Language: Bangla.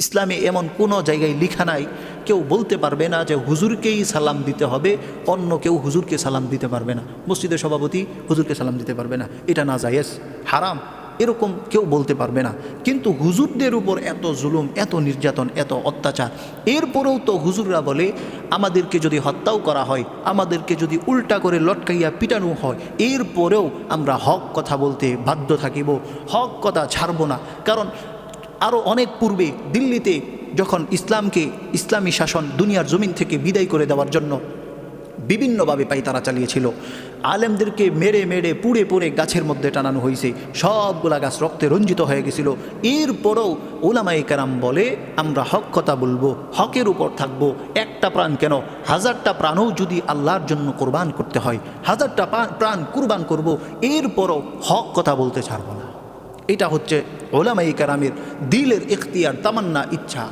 ইসলামে এমন কোনো জায়গায় লেখা নাই কেউ বলতে পারবে না যে হুজুরকেই সালাম দিতে হবে, অন্য কেউ হুজুরকে সালাম দিতে পারবে না, মসজিদের সভাপতি হুজুরকে সালাম দিতে পারবে না, এটা না জায়েজ, হারাম, এরকম কেউ বলতে পারবে না। কিন্তু হুজুরদের উপর এত জুলুম, এত নির্যাতন, এত অত্যাচার, এরপরেও তো হুজুররা বলে আমাদেরকে যদি হত্যাও করা হয়, আমাদেরকে যদি উল্টা করে লটকাইয়া পিটানো হয়, এরপরেও আমরা হক কথা বলতে বাধ্য থাকিব, হক কথা ছাড়ব না। কারণ আরও অনেক পূর্বে দিল্লিতে যখন ইসলামী শাসন দুনিয়ার জমিন থেকে বিদায় করে দেওয়ার জন্য বিভিন্নভাবে পায়তারা চালিয়েছিল, আলেমদেরকে মেরে মেরে পুড়ে পুড়ে গাছের মধ্যে টানানো হয়েছে, সবগুলা গাছ রক্তে রঞ্জিত হয়ে গেছিল। এরপরেও উলামায়ে কেরাম বলে আমরা হক কথা বলবো, হকের উপর থাকবো। একটা প্রাণ কেন, 1000টা প্রাণও যদি আল্লাহর জন্য কোরবান করতে হয়, 1000টা প্রাণ কুরবান করব, এরপরও হক কথা বলতে ছাড়ব না। এটা হচ্ছে উলামায়ে কেরামের দিলের ইখতিয়ার, তামান্না, ইচ্ছা।